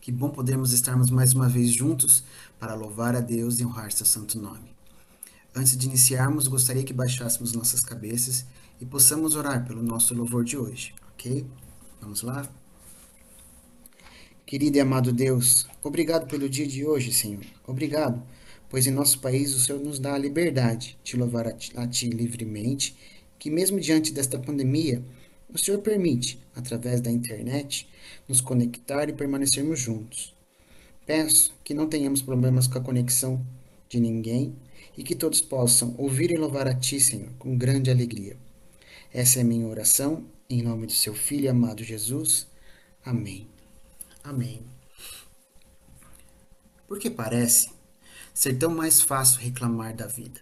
Que bom podermos estarmos mais uma vez juntos para louvar a Deus e honrar seu santo nome. Antes de iniciarmos, gostaria que baixássemos nossas cabeças e possamos orar pelo nosso louvor de hoje, ok? Vamos lá? Querido e amado Deus, obrigado pelo dia de hoje, Senhor. Obrigado, pois em nosso país o Senhor nos dá a liberdade de louvar a Ti livremente, que mesmo diante desta pandemia, o Senhor permite, através da internet, nos conectar e permanecermos juntos. Peço que não tenhamos problemas com a conexão de ninguém e que todos possam ouvir e louvar a Ti, Senhor, com grande alegria. Essa é a minha oração, em nome do Seu Filho amado Jesus. Amém. Amém. Porque parece ser tão mais fácil reclamar da vida.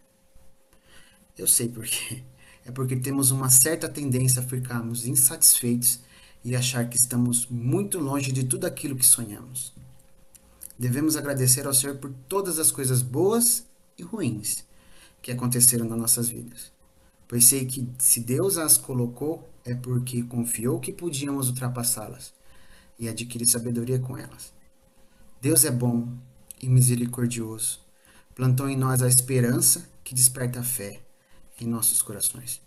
Eu sei por quê. É porque temos uma certa tendência a ficarmos insatisfeitos e achar que estamos muito longe de tudo aquilo que sonhamos. Devemos agradecer ao Senhor por todas as coisas boas e ruins que aconteceram nas nossas vidas. Pois sei que se Deus as colocou, é porque confiou que podíamos ultrapassá-las e adquirir sabedoria com elas. Deus é bom e misericordioso. Plantou em nós a esperança que desperta a fé em nossos corações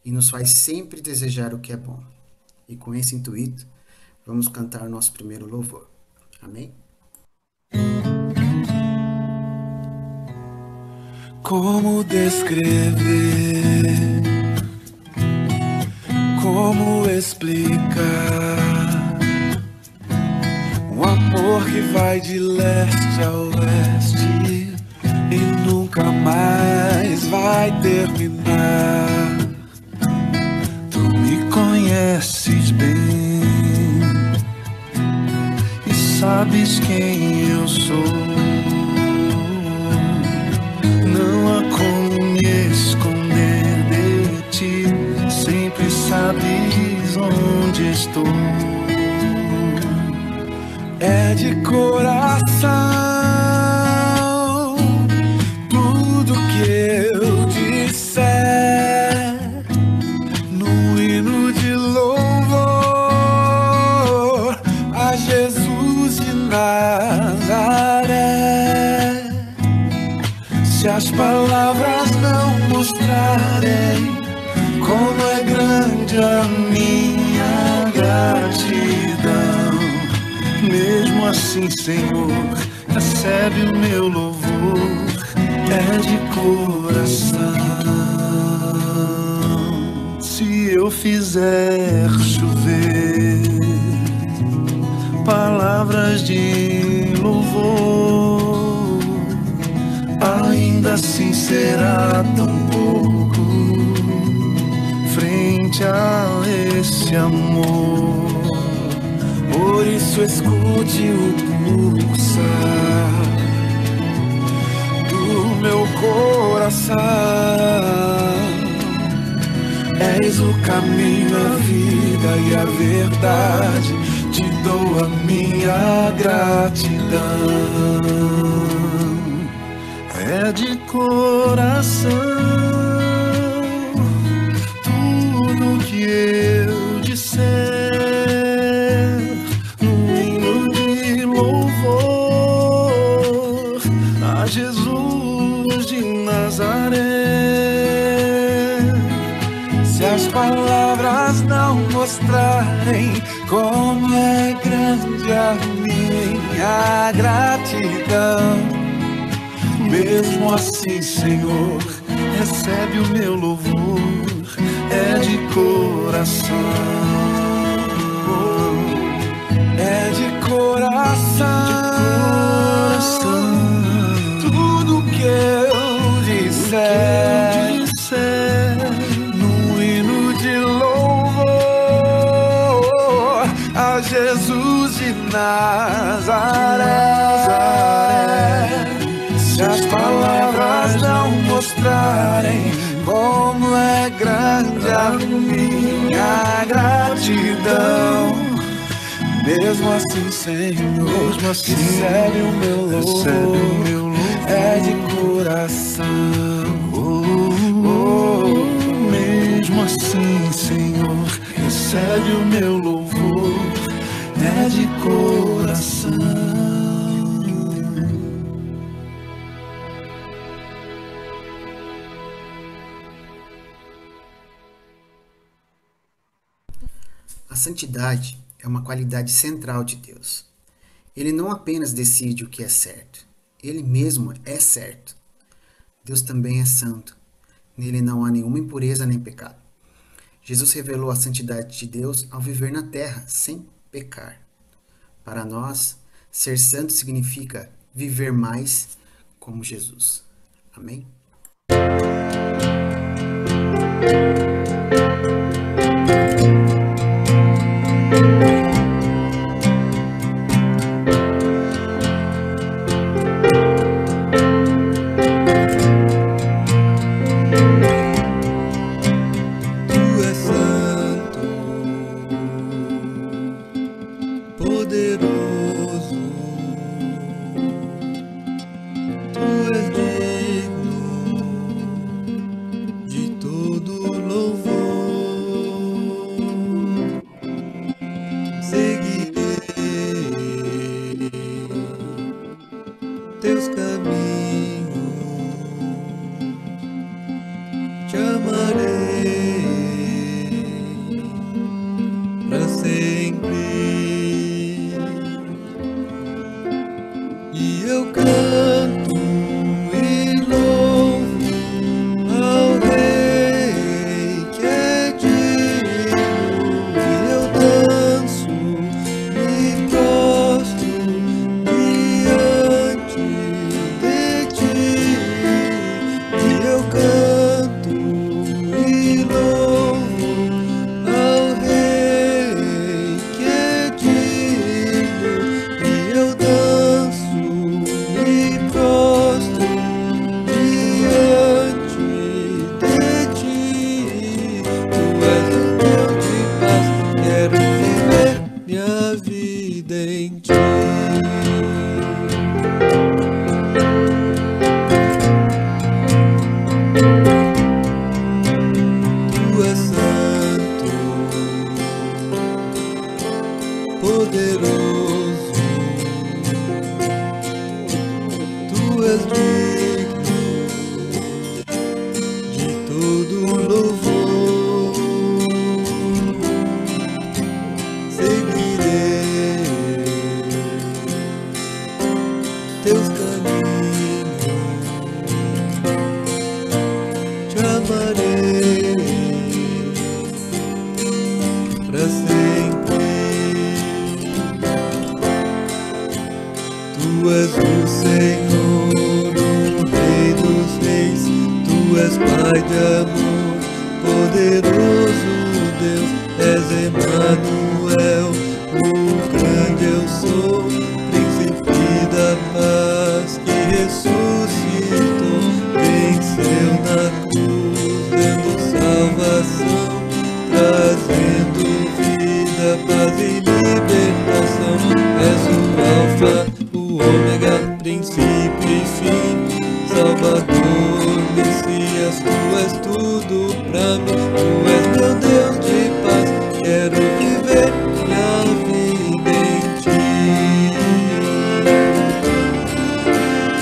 e nos faz sempre desejar o que é bom. E com esse intuito, vamos cantar o nosso primeiro louvor. Amém? Como descrever, como explicar um amor que vai de leste a oeste e nunca mais vai terminar. Tu me conheces bem e sabes quem eu sou. Não há como me esconder de ti, sempre sabes onde estou. É de coração tudo que eu disser, no hino de louvor a Jesus de Nazaré. Se as palavras não mostrarem como é grande a minha gratidão, mesmo assim, Senhor, recebe o meu louvor, é de coração. Se eu fizer chover palavras de louvor, ainda assim será tão pouco frente a esse amor. Por isso escute o pulsar do meu coração. És o caminho, a vida e a verdade. Te dou a minha gratidão. É de coração tudo que eu disser, no hino de louvor a Jesus de Nazaré. Se as palavras não mostrarem como é grande a minha gratidão, mesmo assim, Senhor, recebe o meu louvor, é de coração, é de coração, tudo que eu disser, no hino de louvor a Jesus de Nazaré. Se as palavras não mostrarem como é grande a minha gratidão, mesmo assim, Senhor, recebe o meu louvor, é de coração. Mesmo assim, Senhor, recebe o meu louvor, é de coração. santidade é uma qualidade central de Deus. Ele não apenas decide o que é certo, ele mesmo é certo. Deus também é santo. Nele não há nenhuma impureza nem pecado. Jesus revelou a santidade de Deus ao viver na terra sem pecar. Para nós, ser santo significa viver mais como Jesus. Amém? Teus caminhos, te amarei para sempre, e eu canto e louvo ao Rei que é digno, e eu danço e prostro diante de ti, e eu canto e louvo ao Rei que é digno, e eu danço e prostro diante de ti. Tu és o Deus de paz, quero viver minha vida em ti. Tu és santo, poderoso, tu és digno de todo louvor. Seguirei teus caminhos, te amarei para sempre. Tu és o Senhor, o Rei dos Reis, tu és Pai de amor, poderoso Deus, és Emanuel, o grande eu sou, príncipe da paz que ressuscitou, venceu na cruz, dando salvação, trazendo vida, paz e libertação. És o Alfa, o Ômega, princípio e fim, Salvador, Messias, tu és tudo pra mim. Tu és meu Deus de paz, quero viver minha vida em ti.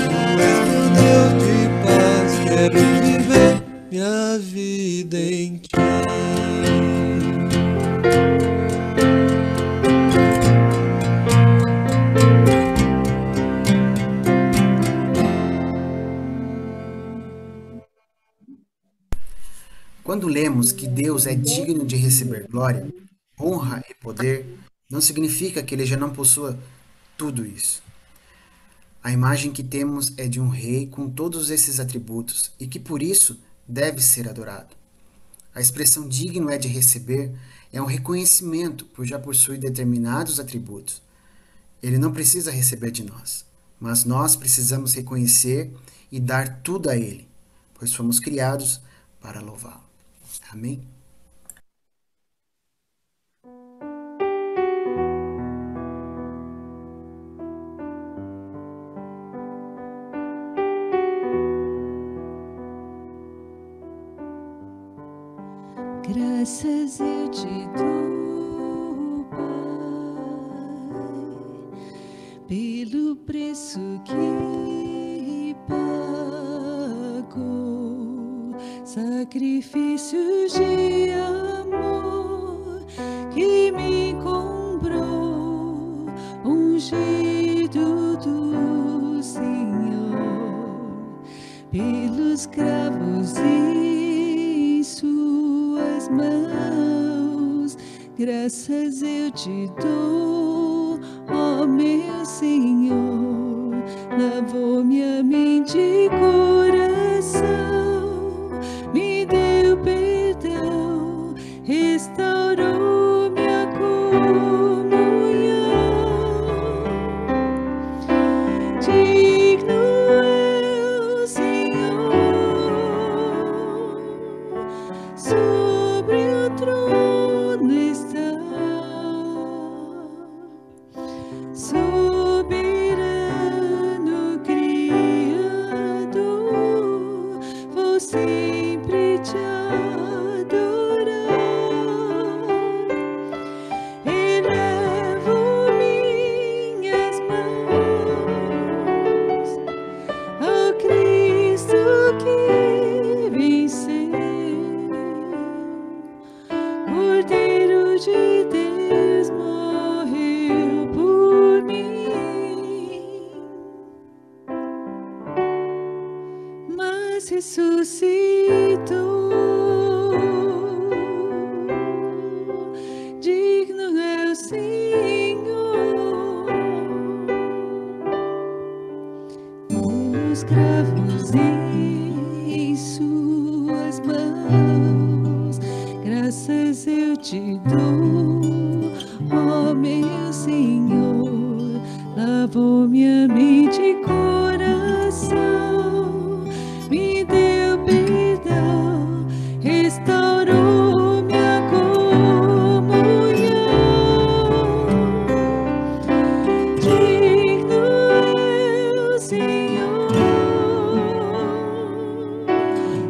Tu és meu Deus de paz, quero viver minha vida em ti. Quando lemos que Deus é digno de receber glória, honra e poder, não significa que ele já não possua tudo isso. A imagem que temos é de um rei com todos esses atributos e que por isso deve ser adorado. A expressão digno é de receber é um reconhecimento por já possuir determinados atributos. Ele não precisa receber de nós, mas nós precisamos reconhecer e dar tudo a ele, pois fomos criados para louvá-lo. Amém? Graças eu te dou, Pai, pelo preço que pagou, sacrifícios de amor e me comprou, ungido do Senhor, pelos cravos em suas mãos. Graças eu te dou, ó meu Senhor, lavou minha mente e coração, me deu perdão, restaurou minha comunhão. Digno é o Senhor, sobre o trono está, soberano Criador, vou sempre te adorar. Elevo minhas mãos ao Cristo que venceu, Cordeiro de Deus morreu por mim, mas ressuscitou. Digno é o Senhor, os cravos em suas mãos. Graças eu te dou, ó meu Senhor, lavou minha mente e coração, me deu perdão, restaurou minha comunhão. Digno é o Senhor,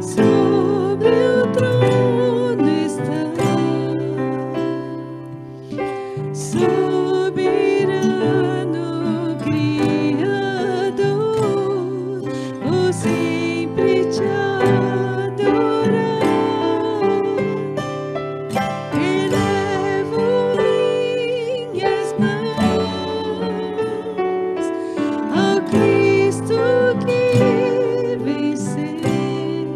sobre o trono está, soberano Criador, vou sempre te adorar. Elevo minhas mãos ao Cristo que venceu,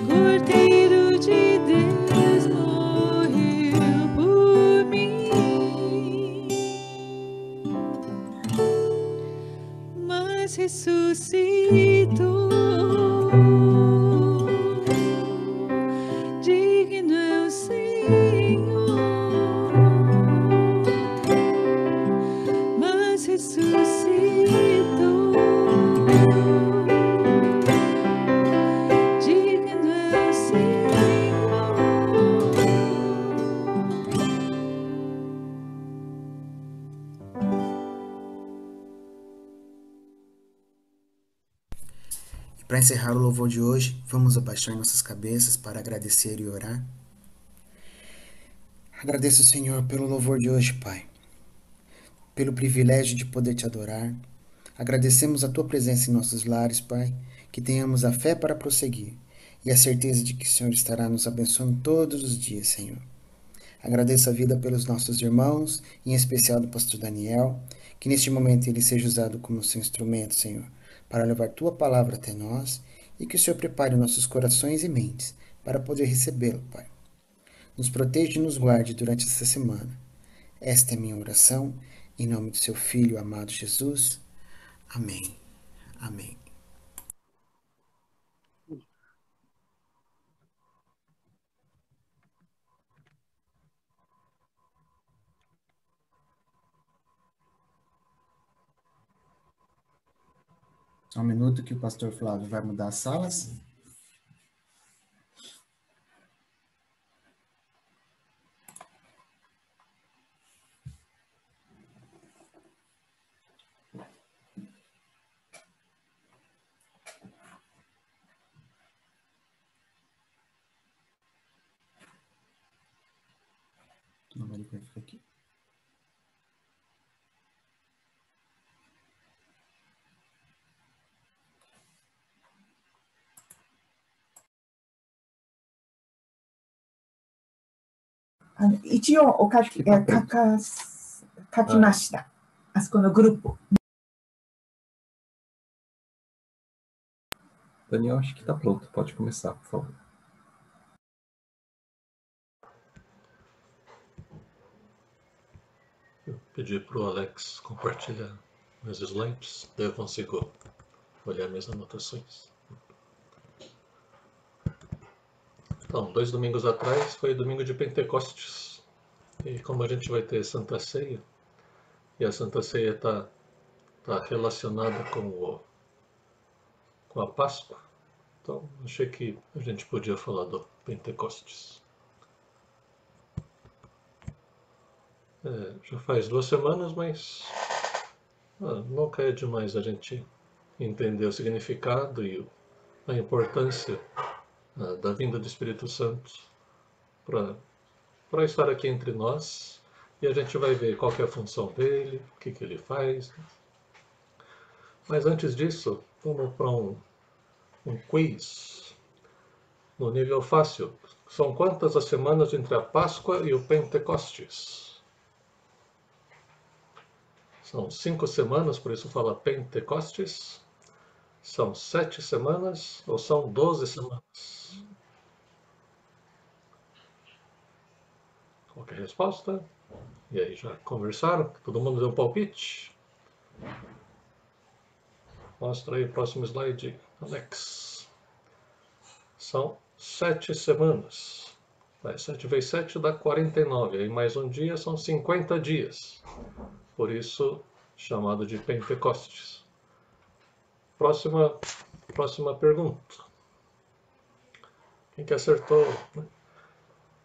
Cordeiro de Deus morreu por mim, mas ressuscitou. Digno é o Senhor, mas ressuscitou. Digno é o Senhor. E para encerrar o louvor de hoje, vamos abaixar nossas cabeças para agradecer e orar. Agradeço, Senhor, pelo louvor de hoje, Pai, pelo privilégio de poder te adorar. Agradecemos a tua presença em nossos lares, Pai, que tenhamos a fé para prosseguir e a certeza de que o Senhor estará nos abençoando todos os dias, Senhor. Agradeço a vida pelos nossos irmãos, em especial do pastor Daniel, que neste momento ele seja usado como seu instrumento, Senhor, para levar tua palavra até nós e que o Senhor prepare nossos corações e mentes para poder recebê-lo, Pai. Nos proteja e nos guarde durante esta semana. Esta é minha oração, em nome do seu Filho amado Jesus. Amém. Amém. Só um minuto que o pastor Flávio vai mudar as salas. Não, ele vai ficar aqui. 一応Que tá pronto. 書きました。あそこのグループ。 Daniel, acho que tá pronto. Pode começar, por favor. Eu pedi para o Alex compartilhar meus slides, daí eu consigo olhar minhas anotações. Então, 2 domingos atrás foi domingo de Pentecostes. E como a gente vai ter Santa Ceia, e a Santa Ceia está relacionada com a Páscoa, então achei que a gente podia falar do Pentecostes. Já faz 2 semanas, mas nunca é demais a gente entender o significado e a importância da vinda do Espírito Santo para estar aqui entre nós, e a gente vai ver qual que é a função dele, o que ele faz. Mas antes disso, vamos para um quiz no nível fácil. São quantas as semanas entre a Páscoa e o Pentecostes? São 5 semanas, por isso fala Pentecostes. São 7 semanas ou são 12 semanas? Qualquer resposta? E aí, já conversaram? Todo mundo deu um palpite? Mostra aí o próximo slide, Alex. São 7 semanas. 7 vezes 7 dá 49. Aí mais um dia são 50 dias. Por isso, chamado de Pentecostes. Próxima pergunta. Quem que acertou?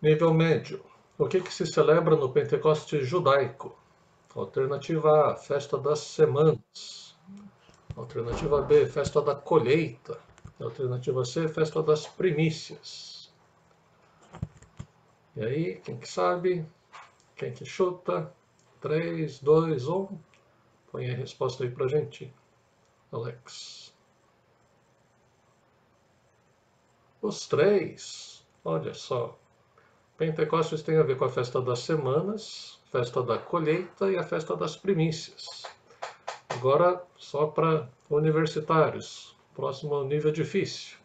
Nível médio. O que se celebra no Pentecostes judaico? Alternativa A, Festa das Semanas. Alternativa B, Festa da Colheita. Alternativa C, Festa das Primícias. E aí, quem que sabe? Quem que chuta? 3, 2, 1. Põe a resposta aí pra gente, Alex. Os 3. Olha só. Pentecostes tem a ver com a Festa das Semanas, Festa da Colheita e a Festa das Primícias. Agora, só para universitários. Próximo nível difícil.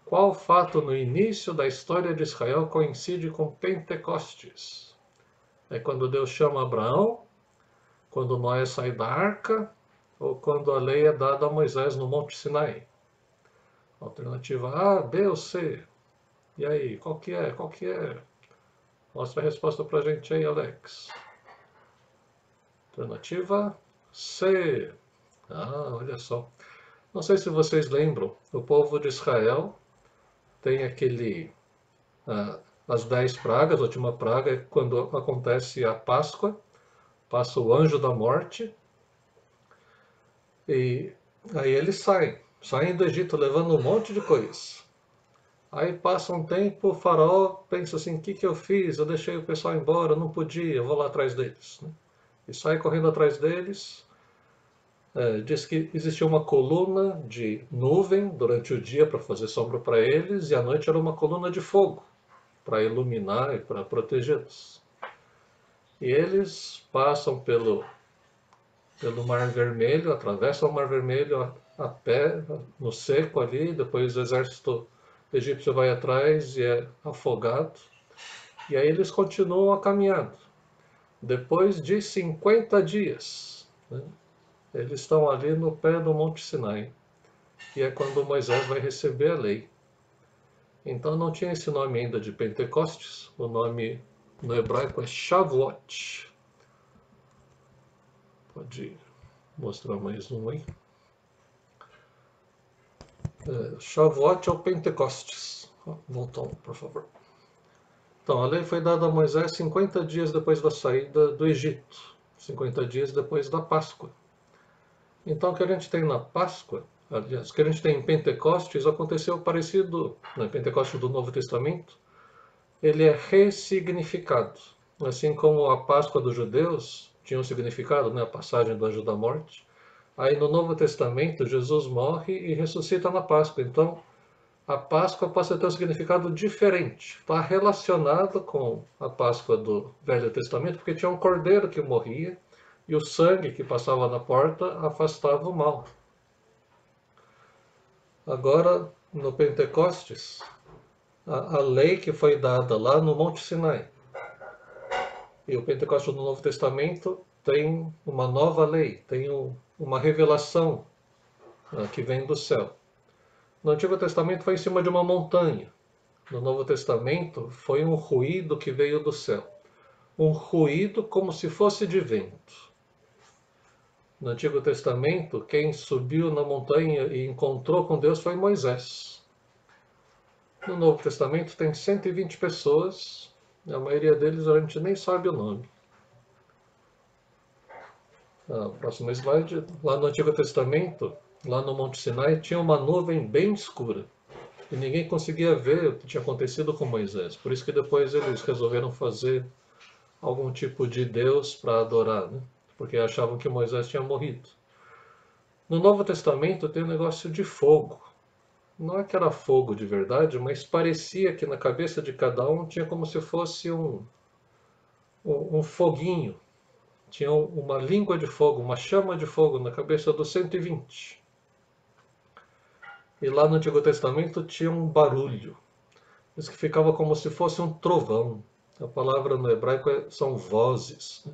Qual fato no início da história de Israel coincide com Pentecostes? É quando Deus chama Abraão, quando Noé sai da arca, ou quando a lei é dada a Moisés no Monte Sinai? Alternativa A, B ou C? E aí, qual que é? Qual que é? Mostra a resposta pra gente aí, Alex. Alternativa C. Olha só. Não sei se vocês lembram, o povo de Israel tem as 10 pragas, a última praga é quando acontece a Páscoa, passa o anjo da morte, e aí eles saem do Egito levando um monte de coisa. Aí passa um tempo, o faraó pensa assim, o que eu fiz? Eu deixei o pessoal embora, eu não podia, eu vou lá atrás deles. E sai correndo atrás deles. Diz que existia uma coluna de nuvem durante o dia para fazer sombra para eles, e à noite era uma coluna de fogo para iluminar e para protegê-los. E eles passam pelo Mar Vermelho, atravessam o Mar Vermelho a pé, no seco ali, depois o exército egípcio vai atrás e é afogado. E aí eles continuam a caminhada. Depois de 50 dias, eles estão ali no pé do Monte Sinai. E é quando Moisés vai receber a lei. Então não tinha esse nome ainda de Pentecostes. O nome no hebraico é Shavuot. Pode mostrar mais um aí. Shavuot ou Pentecostes. Voltam, por favor. Então, a lei foi dada a Moisés 50 dias depois da saída do Egito. 50 dias depois da Páscoa. Então, o que a gente tem na Páscoa, aliás, o que a gente tem em Pentecostes, aconteceu parecido no Pentecostes do Novo Testamento. Ele é ressignificado. Assim como a Páscoa dos judeus tinha um significado, a passagem do anjo da morte. Aí no Novo Testamento, Jesus morre e ressuscita na Páscoa. Então, a Páscoa passa a ter um significado diferente. Está relacionado com a Páscoa do Velho Testamento, porque tinha um cordeiro que morria e o sangue que passava na porta afastava o mal. Agora, no Pentecostes, a lei que foi dada lá no Monte Sinai, e o Pentecostes do Novo Testamento tem uma nova lei, tem uma revelação que vem do céu. No Antigo Testamento foi em cima de uma montanha. No Novo Testamento foi um ruído que veio do céu. Um ruído como se fosse de vento. No Antigo Testamento, quem subiu na montanha e encontrou com Deus foi Moisés. No Novo Testamento tem 120 pessoas, a maioria deles a gente nem sabe o nome. Próximo slide. Lá no Antigo Testamento, lá no Monte Sinai, tinha uma nuvem bem escura. E ninguém conseguia ver o que tinha acontecido com Moisés. Por isso que depois eles resolveram fazer algum tipo de Deus para adorar, né? Porque achavam que Moisés tinha morrido. No Novo Testamento tem um negócio de fogo. Não é que era fogo de verdade, mas parecia que na cabeça de cada um tinha como se fosse um foguinho. Tinha uma língua de fogo, uma chama de fogo na cabeça dos 120. E lá no Antigo Testamento tinha um barulho. Isso que ficava como se fosse um trovão. A palavra no hebraico são vozes.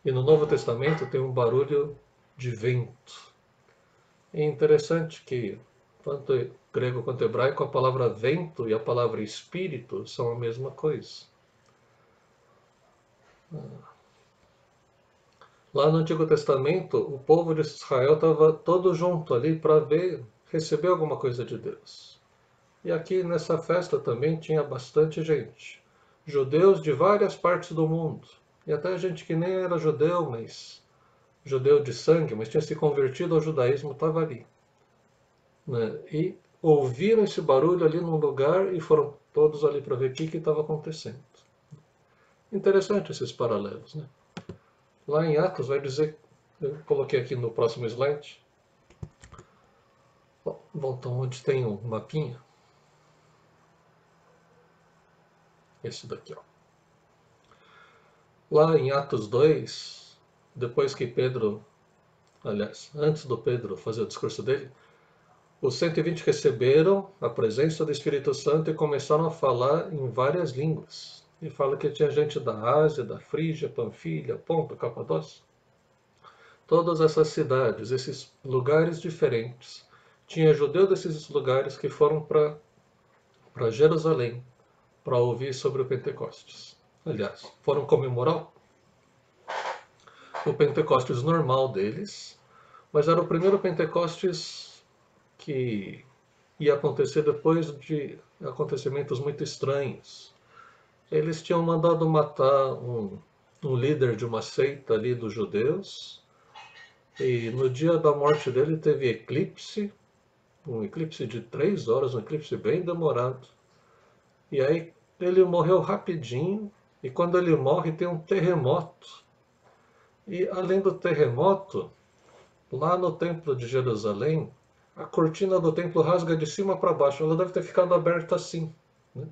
E no Novo Testamento tem um barulho de vento. É interessante que, tanto grego quanto hebraico, a palavra vento e a palavra espírito são a mesma coisa. Lá no Antigo Testamento, o povo de Israel estava todo junto ali para receber alguma coisa de Deus. E aqui nessa festa também tinha bastante gente. Judeus de várias partes do mundo. E até gente que nem era judeu, mas judeu de sangue, mas tinha se convertido ao judaísmo, estava ali. Né? E ouviram esse barulho ali num lugar e foram todos ali para ver o que estava acontecendo. Interessante esses paralelos, né? Lá em Atos vai dizer, eu coloquei aqui no próximo slide, volta onde tem um mapinha, esse daqui, ó. Lá em Atos 2, depois que Pedro, aliás, antes do Pedro fazer o discurso dele, os 120 receberam a presença do Espírito Santo e começaram a falar em várias línguas. E fala que tinha gente da Ásia, da Frígia, Panfilha, Ponto, Capadócia. Todas essas cidades, esses lugares diferentes. Tinha judeu desses lugares que foram para Jerusalém para ouvir sobre o Pentecostes. Aliás, foram comemorar o Pentecostes normal deles, mas era o primeiro Pentecostes que ia acontecer depois de acontecimentos muito estranhos. Eles tinham mandado matar um líder de uma seita ali dos judeus, e no dia da morte dele teve eclipse, um eclipse de 3 horas, um eclipse bem demorado. E aí ele morreu rapidinho, e quando ele morre tem um terremoto. E além do terremoto, lá no templo de Jerusalém, a cortina do templo rasga de cima para baixo. Ela deve ter ficado aberta assim, né?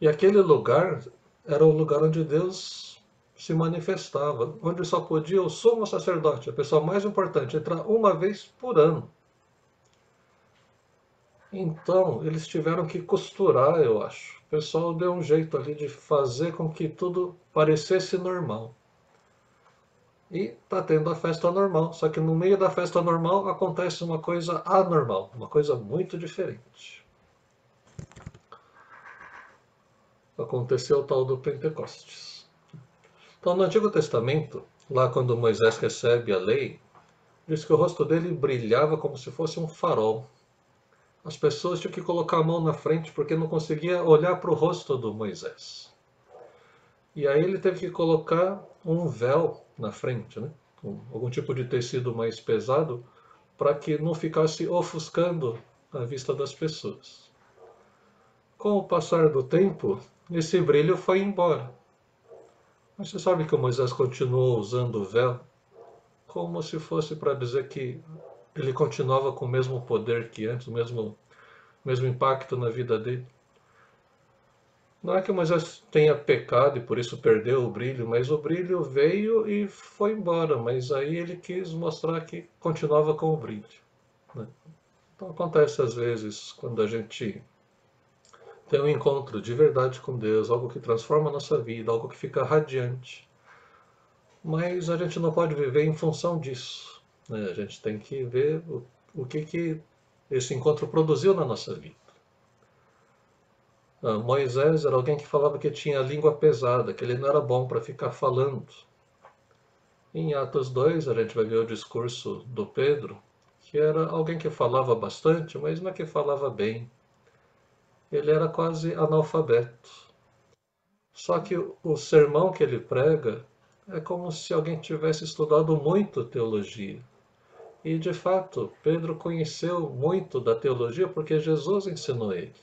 E aquele lugar era o lugar onde Deus se manifestava, onde só podia o sumo sacerdote, a pessoa mais importante, entrar uma vez por ano. Então, eles tiveram que costurar, eu acho. O pessoal deu um jeito ali de fazer com que tudo parecesse normal. E tá tendo a festa normal, só que no meio da festa normal acontece uma coisa anormal, uma coisa muito diferente. Aconteceu o tal do Pentecostes. Então, no Antigo Testamento, lá quando Moisés recebe a lei, diz que o rosto dele brilhava como se fosse um farol. As pessoas tinham que colocar a mão na frente porque não conseguia olhar para o rosto do Moisés. E aí ele teve que colocar um véu na frente, né? Algum tipo de tecido mais pesado, para que não ficasse ofuscando a vista das pessoas. Com o passar do tempo, esse brilho foi embora. Mas você sabe que o Moisés continuou usando o véu como se fosse para dizer que ele continuava com o mesmo poder que antes, o mesmo impacto na vida dele. Não é que Moisés tenha pecado e por isso perdeu o brilho, mas o brilho veio e foi embora. Mas aí ele quis mostrar que continuava com o brilho, né? Então acontece às vezes quando a gente tem um encontro de verdade com Deus, algo que transforma a nossa vida, algo que fica radiante. Mas a gente não pode viver em função disso, né? A gente tem que ver o que esse encontro produziu na nossa vida. Moisés era alguém que falava que tinha a língua pesada, que ele não era bom para ficar falando. Em Atos 2, a gente vai ver o discurso do Pedro, que era alguém que falava bastante, mas não é que falava bem. Ele era quase analfabeto. Só que o sermão que ele prega é como se alguém tivesse estudado muito teologia. E, de fato, Pedro conheceu muito da teologia porque Jesus ensinou ele.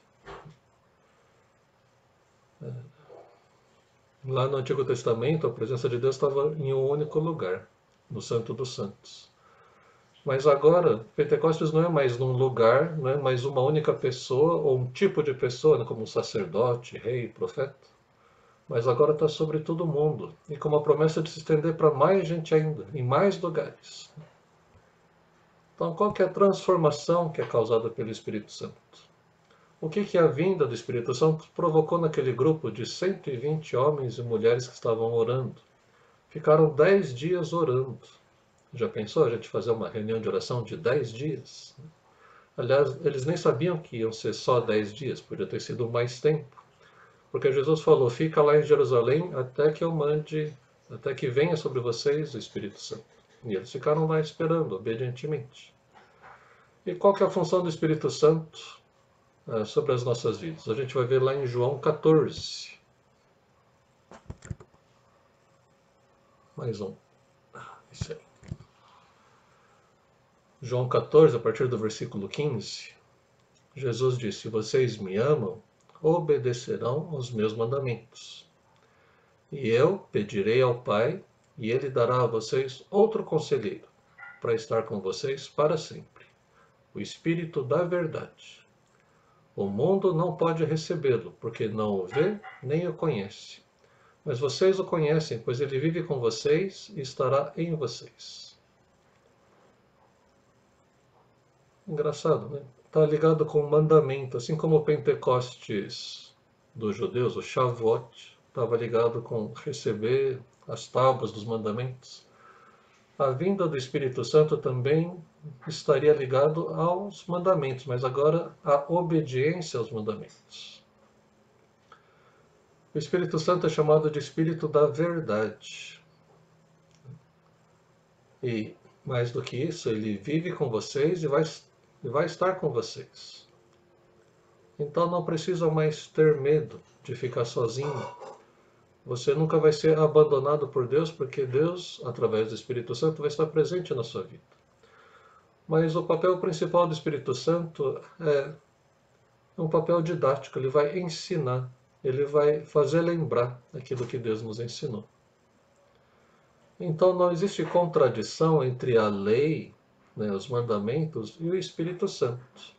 Lá no Antigo Testamento, a presença de Deus estava em um único lugar, no Santo dos Santos. Mas agora, Pentecostes não é mais num lugar, não é mais uma única pessoa ou um tipo de pessoa, né, como um sacerdote, rei, profeta. Mas agora está sobre todo mundo e com uma promessa de se estender para mais gente ainda, em mais lugares. Então, qual que é a transformação que é causada pelo Espírito Santo? O que a vinda do Espírito Santo provocou naquele grupo de 120 homens e mulheres que estavam orando? Ficaram 10 dias orando. Já pensou a gente fazer uma reunião de oração de 10 dias? Aliás, eles nem sabiam que iam ser só 10 dias, podia ter sido mais tempo. Porque Jesus falou, fica lá em Jerusalém até que eu mande, até que venha sobre vocês o Espírito Santo. E eles ficaram lá esperando, obedientemente. E qual que é a função do Espírito Santo sobre as nossas vidas? A gente vai ver lá em João 14. Mais um. Isso aí. João 14, a partir do versículo 15, Jesus disse, vocês me amam, obedecerão aos meus mandamentos. E eu pedirei ao Pai, e Ele dará a vocês outro conselheiro, para estar com vocês para sempre, o Espírito da verdade. O mundo não pode recebê-lo, porque não o vê nem o conhece. Mas vocês o conhecem, pois ele vive com vocês e estará em vocês. Engraçado, né? Está ligado com o mandamento, assim como o Pentecostes dos judeus, o Shavuot, estava ligado com receber as tábuas dos mandamentos. A vinda do Espírito Santo também estaria ligado aos mandamentos, mas agora à obediência aos mandamentos. O Espírito Santo é chamado de Espírito da verdade. E, mais do que isso, ele vive com vocês e vai estar com vocês. Então não precisa mais ter medo de ficar sozinho. Você nunca vai ser abandonado por Deus, porque Deus, através do Espírito Santo, vai estar presente na sua vida. Mas o papel principal do Espírito Santo é um papel didático. Ele vai ensinar, ele vai fazer lembrar aquilo que Deus nos ensinou. Então não existe contradição entre a lei, né, os mandamentos, e o Espírito Santo.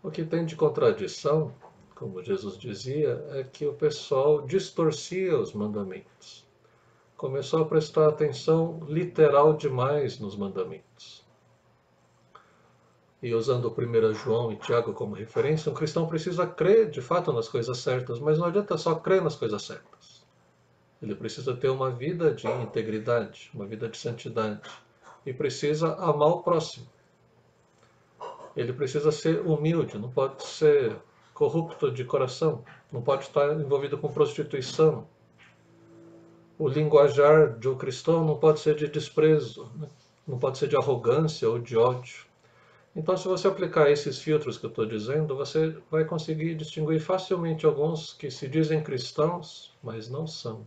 O que tem de contradição, como Jesus dizia, é que o pessoal distorcia os mandamentos. Começou a prestar atenção literal demais nos mandamentos. E usando o 1 João e Tiago como referência, um cristão precisa crer de fato nas coisas certas, mas não adianta só crer nas coisas certas. Ele precisa ter uma vida de integridade, uma vida de santidade. E precisa amar o próximo. Ele precisa ser humilde, não pode ser corrupto de coração, não pode estar envolvido com prostituição. O linguajar de um cristão não pode ser de desprezo, né? Não pode ser de arrogância ou de ódio. Então, se você aplicar esses filtros que eu estou dizendo, você vai conseguir distinguir facilmente alguns que se dizem cristãos, mas não são.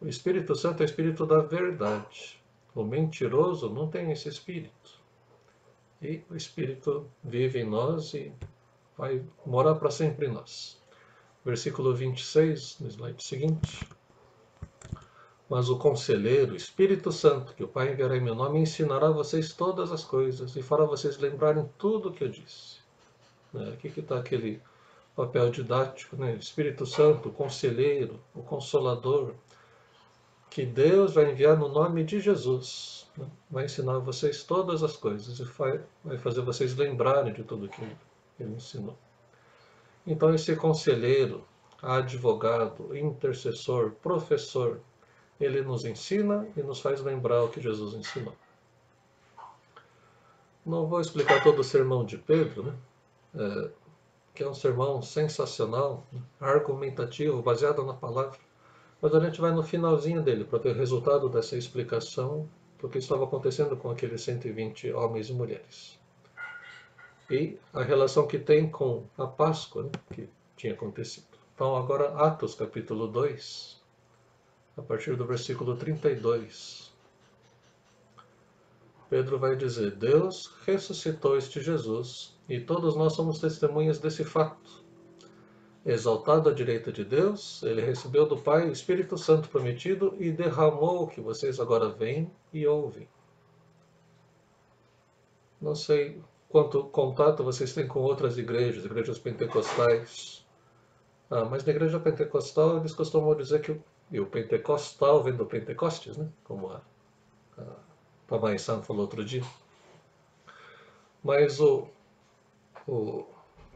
O Espírito Santo é o Espírito da verdade. O mentiroso não tem esse Espírito. E o Espírito vive em nós e vai morar para sempre em nós. Versículo 26, no slide seguinte. Mas o Conselheiro, o Espírito Santo, que o Pai enviará em meu nome, ensinará a vocês todas as coisas e fará vocês lembrarem tudo o que eu disse. Aqui que está aquele papel didático, né? Espírito Santo, o Conselheiro, o Consolador, que Deus vai enviar no nome de Jesus. Vai ensinar a vocês todas as coisas e vai fazer vocês lembrarem de tudo que ele ensinou. Então esse conselheiro, advogado, intercessor, professor, ele nos ensina e nos faz lembrar o que Jesus ensinou. Não vou explicar todo o sermão de Pedro, né? Que é um sermão sensacional, argumentativo, baseado na palavra. Mas a gente vai no finalzinho dele para ver o resultado dessa explicação do que estava acontecendo com aqueles 120 homens e mulheres. E a relação que tem com a Páscoa, né, que tinha acontecido. Então agora Atos capítulo 2, a partir do versículo 32. Pedro vai dizer: Deus ressuscitou este Jesus e todos nós somos testemunhas desse fato. Exaltado à direita de Deus, ele recebeu do Pai o Espírito Santo prometido e derramou o que vocês agora veem e ouvem. Não sei quanto contato vocês têm com outras igrejas pentecostais. Mas na igreja pentecostal eles costumam dizer que o pentecostal vem do Pentecostes, né? Como a Pamai San falou outro dia. Mas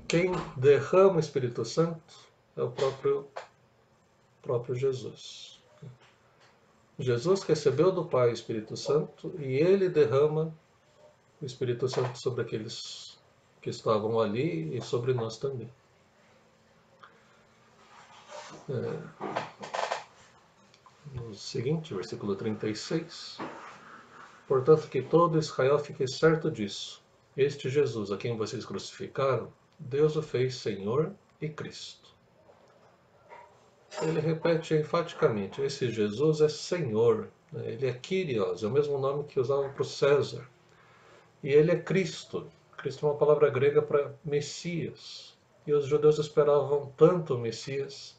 quem derrama o Espírito Santo é o próprio Jesus. Jesus recebeu do Pai o Espírito Santo e ele derrama o Espírito Santo sobre aqueles que estavam ali e sobre nós também. No seguinte, versículo 36. Portanto, que todo Israel fique certo disso. Este Jesus, a quem vocês crucificaram, Deus o fez Senhor e Cristo. Ele repete enfaticamente, esse Jesus é Senhor, ele é Kyrios, é o mesmo nome que usava para o César. E ele é Cristo. Cristo é uma palavra grega para Messias. E os judeus esperavam tanto o Messias.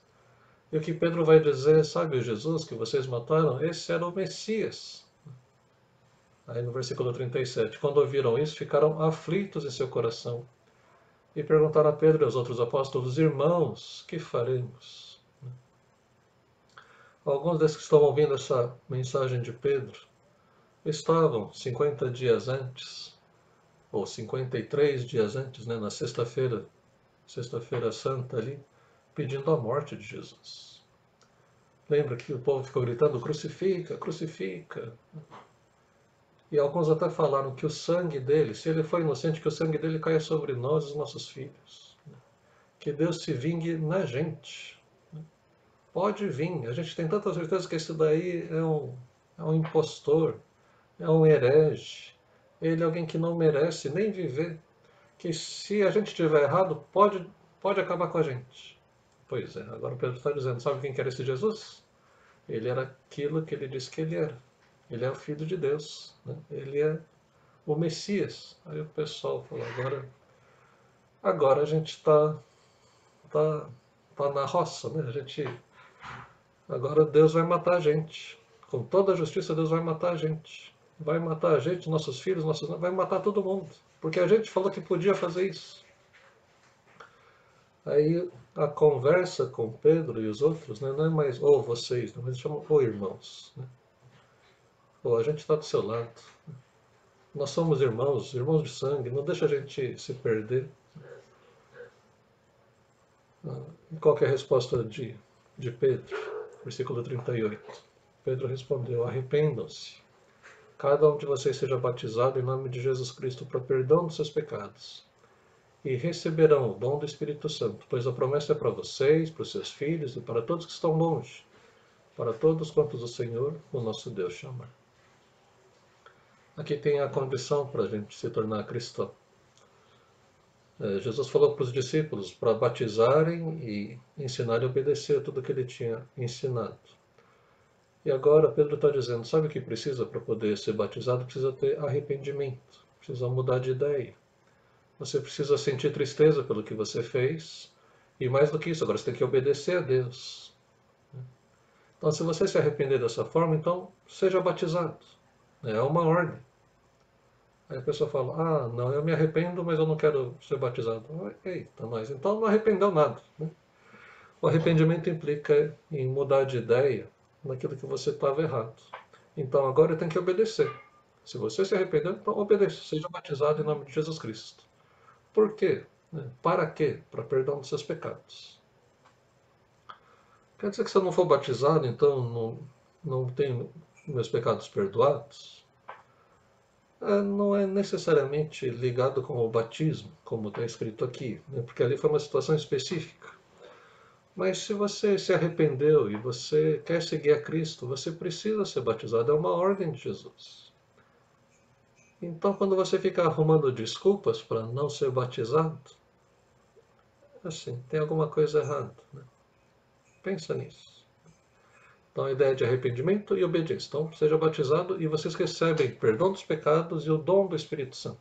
E o que Pedro vai dizer, sabe o Jesus que vocês mataram? Esse era o Messias. Aí no versículo 37, quando ouviram isso, ficaram aflitos em seu coração. E perguntaram a Pedro e aos outros apóstolos, irmãos, que faremos? Alguns desses que estão ouvindo essa mensagem de Pedro estavam 50 dias antes, ou 53 dias antes, né, na sexta-feira santa ali, pedindo a morte de Jesus. Lembra que o povo ficou gritando, crucifica, crucifica. E alguns até falaram que o sangue dele, se ele foi inocente, que o sangue dele caia sobre nós e os nossos filhos. Que Deus se vingue na gente. Pode vir. A gente tem tanta certeza que esse daí é um impostor, é um herege. Ele é alguém que não merece nem viver. Que se a gente estiver errado, pode acabar com a gente. Pois é, agora o Pedro está dizendo, sabe quem que era esse Jesus? Ele era aquilo que ele disse que ele era. Ele é o Filho de Deus, né? Ele é o Messias. Aí o pessoal falou, agora a gente está na roça, né? Agora Deus vai matar a gente. Com toda a justiça, Deus vai matar a gente. Vai matar a gente, nossos filhos, vai matar todo mundo. Porque a gente falou que podia fazer isso. Aí a conversa com Pedro e os outros, né, não é mais, vocês, mas eles chamam, irmãos, né? A gente está do seu lado. Nós somos irmãos de sangue, não deixa a gente se perder. Qual que é a resposta de Pedro? Versículo 38. Pedro respondeu, arrependam-se. Cada um de vocês seja batizado em nome de Jesus Cristo para perdão dos seus pecados. E receberão o dom do Espírito Santo, pois a promessa é para vocês, para os seus filhos e para todos que estão longe, para todos quantos o Senhor, o nosso Deus, chamar. Aqui tem a condição para a gente se tornar cristão. Jesus falou para os discípulos para batizarem e ensinarem a obedecer tudo que ele tinha ensinado. E agora Pedro está dizendo, sabe o que precisa para poder ser batizado? Precisa ter arrependimento, precisa mudar de ideia. Você precisa sentir tristeza pelo que você fez. E mais do que isso, agora você tem que obedecer a Deus. Então, se você se arrepender dessa forma, então seja batizado. É uma ordem. Aí a pessoa fala, ah, não, eu me arrependo, mas eu não quero ser batizado. Eita, nós, então não arrependeu nada, né? O arrependimento implica em mudar de ideia naquilo que você estava errado. Então agora tem que obedecer. Se você se arrependeu, então obedeça. Seja batizado em nome de Jesus Cristo. Por quê? Para quê? Para perdão dos seus pecados. Quer dizer que se eu não for batizado, então não tenho meus pecados perdoados? Não é necessariamente ligado com o batismo, como está escrito aqui, né? Porque ali foi uma situação específica. Mas se você se arrependeu e você quer seguir a Cristo, você precisa ser batizado, é uma ordem de Jesus. Então, quando você fica arrumando desculpas para não ser batizado, assim, tem alguma coisa errada, né? Pensa nisso. Então, a ideia de arrependimento e obediência. Então, seja batizado e vocês recebem perdão dos pecados e o dom do Espírito Santo.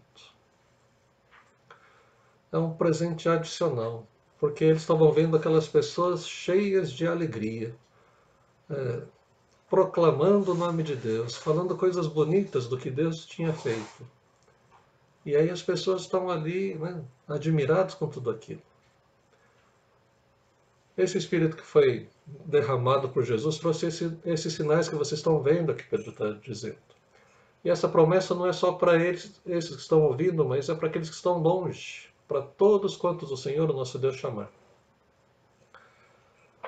É um presente adicional, porque eles estavam vendo aquelas pessoas cheias de alegria, proclamando o nome de Deus, falando coisas bonitas do que Deus tinha feito. E aí as pessoas estão ali, né, admiradas com tudo aquilo. Esse Espírito que foi derramado por Jesus trouxe esses sinais que vocês estão vendo aqui, Pedro está dizendo. E essa promessa não é só para esses que estão ouvindo, mas é para aqueles que estão longe, para todos quantos o Senhor, o nosso Deus, chamar.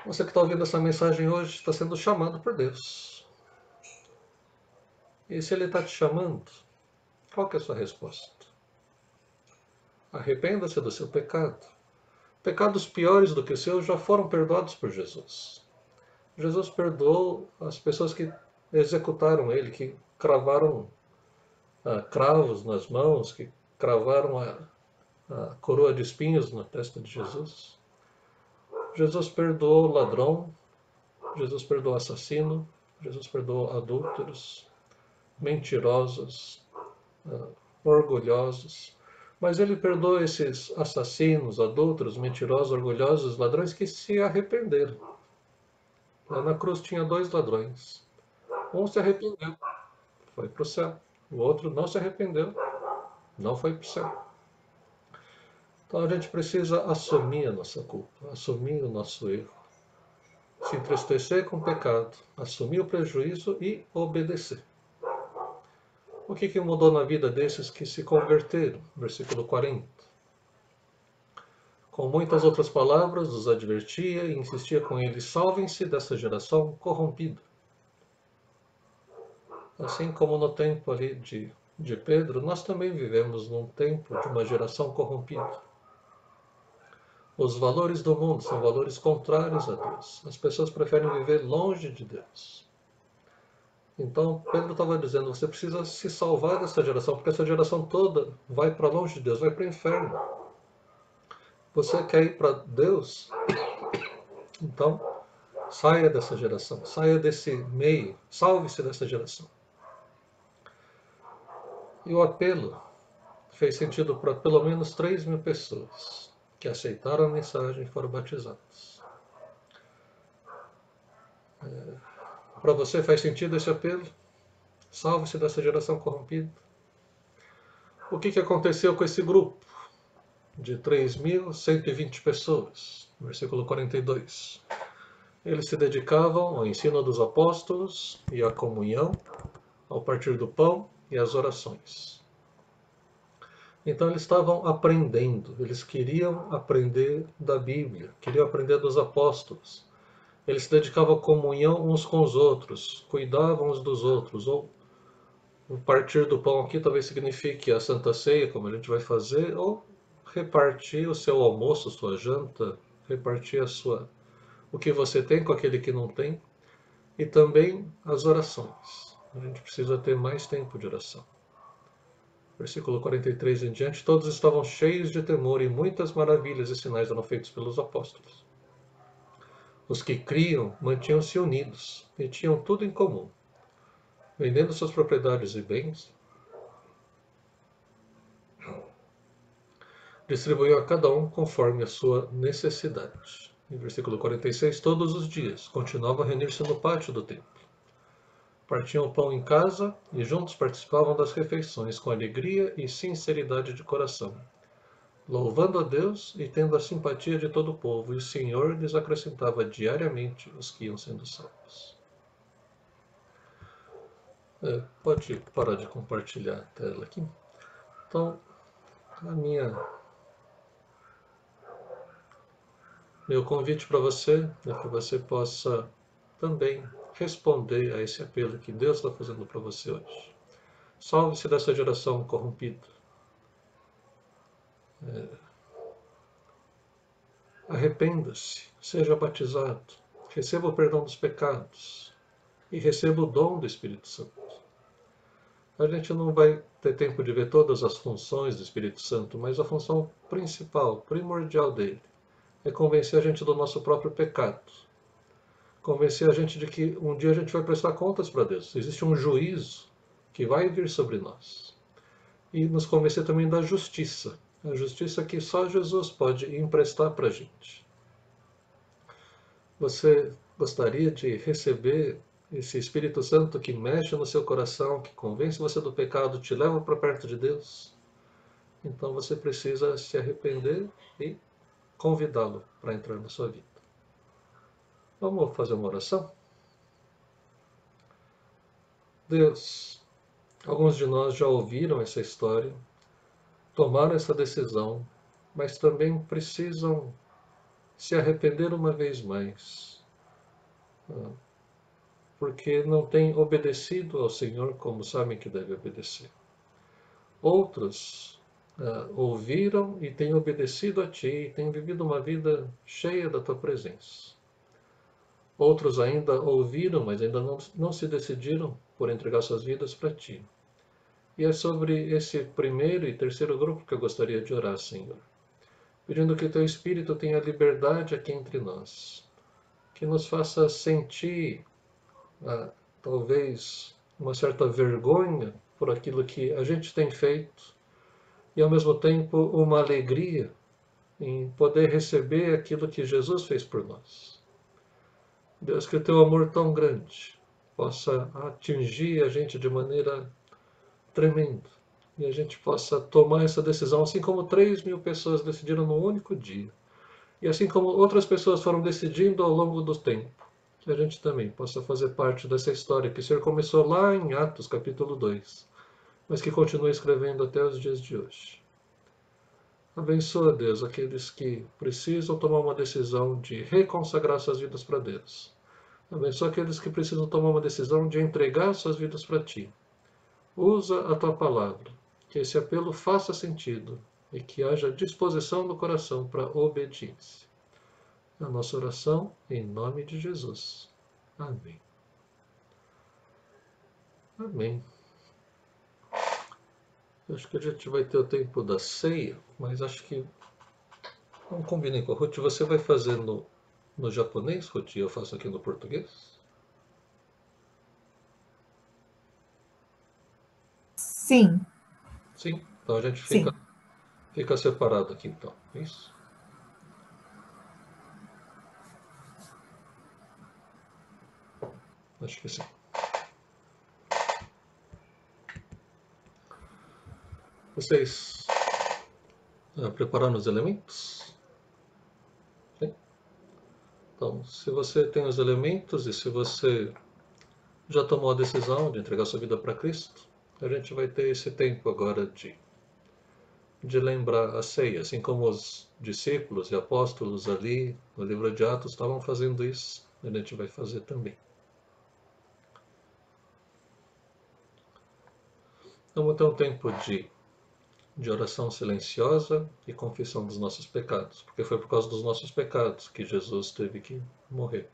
Você que está ouvindo essa mensagem hoje está sendo chamado por Deus. E se Ele está te chamando, qual que é a sua resposta? Arrependa-se do seu pecado. Pecados piores do que o seu já foram perdoados por Jesus. Jesus perdoou as pessoas que executaram Ele, que cravaram cravos nas mãos, que cravaram a coroa de espinhos na testa de Jesus. Jesus perdoou ladrão, Jesus perdoou assassino, Jesus perdoou adúlteros, mentirosos, orgulhosos. Mas ele perdoa esses assassinos, adúlteros, mentirosos, orgulhosos, ladrões que se arrependeram. Lá na cruz tinha 2 ladrões. Um se arrependeu, foi para o céu. O outro não se arrependeu, não foi para o céu. Então a gente precisa assumir a nossa culpa, assumir o nosso erro, se entristecer com o pecado, assumir o prejuízo e obedecer. O que mudou na vida desses que se converteram? Versículo 40. Com muitas outras palavras, os advertia e insistia com eles: salvem-se dessa geração corrompida. Assim como no tempo ali de Pedro, nós também vivemos num tempo de uma geração corrompida. Os valores do mundo são valores contrários a Deus. As pessoas preferem viver longe de Deus. Então, Pedro estava dizendo, você precisa se salvar dessa geração, porque essa geração toda vai para longe de Deus, vai para o inferno. Você quer ir para Deus? Então, saia dessa geração, saia desse meio, salve-se dessa geração. E o apelo fez sentido para pelo menos 3.000 pessoas que aceitaram a mensagem e foram batizados. Para você faz sentido esse apelo? Salve-se dessa geração corrompida. O que aconteceu com esse grupo de 3.120 pessoas? Versículo 42. Eles se dedicavam ao ensino dos apóstolos e à comunhão, ao partir do pão e às orações. Então eles estavam aprendendo, eles queriam aprender da Bíblia, queriam aprender dos apóstolos. Eles se dedicavam à comunhão uns com os outros, cuidavam uns dos outros. Ou o partir do pão aqui talvez signifique a Santa Ceia, como a gente vai fazer, ou repartir o seu almoço, sua janta, repartir o que você tem com aquele que não tem, e também as orações. A gente precisa ter mais tempo de oração. Versículo 43 em diante, todos estavam cheios de temor e muitas maravilhas e sinais eram feitos pelos apóstolos. Os que criam mantinham-se unidos e tinham tudo em comum, vendendo suas propriedades e bens, distribuíam a cada um conforme a sua necessidade. Em versículo 46, todos os dias continuavam a reunir-se no pátio do templo. Partiam o pão em casa e juntos participavam das refeições com alegria e sinceridade de coração, louvando a Deus e tendo a simpatia de todo o povo, e o Senhor lhes acrescentava diariamente os que iam sendo salvos. Pode parar de compartilhar a tela aqui. Então, meu convite para você é que você possa também responder a esse apelo que Deus está fazendo para você hoje. Salve-se dessa geração corrompida. Arrependa-se, seja batizado, receba o perdão dos pecados e receba o dom do Espírito Santo. A gente não vai ter tempo de ver todas as funções do Espírito Santo, mas a função principal, primordial dele, é convencer a gente do nosso próprio pecado. Convencer a gente de que um dia a gente vai prestar contas para Deus. Existe um juízo que vai vir sobre nós. E nos convencer também da justiça. A justiça que só Jesus pode emprestar para a gente. Você gostaria de receber esse Espírito Santo que mexe no seu coração, que convence você do pecado, te leva para perto de Deus? Então você precisa se arrepender e convidá-lo para entrar na sua vida. Vamos fazer uma oração? Deus, alguns de nós já ouviram essa história, tomaram essa decisão, mas também precisam se arrepender uma vez mais, porque não têm obedecido ao Senhor como sabem que deve obedecer. Outros ouviram e têm obedecido a Ti e têm vivido uma vida cheia da Tua presença. Outros ainda ouviram, mas ainda não se decidiram por entregar suas vidas para Ti. E é sobre esse primeiro e terceiro grupo que eu gostaria de orar, Senhor. Pedindo que Teu Espírito tenha liberdade aqui entre nós. Que nos faça sentir, talvez, uma certa vergonha por aquilo que a gente tem feito. E, ao mesmo tempo, uma alegria em poder receber aquilo que Jesus fez por nós. Deus, que o Teu amor tão grande possa atingir a gente de maneira tremenda. E a gente possa tomar essa decisão, assim como 3.000 pessoas decidiram num único dia. E assim como outras pessoas foram decidindo ao longo do tempo. Que a gente também possa fazer parte dessa história que o Senhor começou lá em Atos, capítulo 2, mas que continua escrevendo até os dias de hoje. Abençoa, Deus, aqueles que precisam tomar uma decisão de reconsagrar suas vidas para Deus. Abençoa aqueles que precisam tomar uma decisão de entregar suas vidas para Ti. Usa a Tua palavra, que esse apelo faça sentido e que haja disposição no coração para a obediência. A nossa oração em nome de Jesus. Amém. Amém. Acho que a gente vai ter o tempo da ceia, mas acho que não combinei com a Ruth. Você vai fazer no japonês, Ruth, e eu faço aqui no português? Sim, Sim. Então a gente sim. fica separado aqui, então. Isso? Acho que sim. Vocês prepararam os elementos? Sim. Então, se você tem os elementos e se você já tomou a decisão de entregar sua vida para Cristo, a gente vai ter esse tempo agora de lembrar a ceia, assim como os discípulos e apóstolos ali no livro de Atos estavam fazendo isso, a gente vai fazer também. Vamos ter um tempo de oração silenciosa e confissão dos nossos pecados, porque foi por causa dos nossos pecados que Jesus teve que morrer.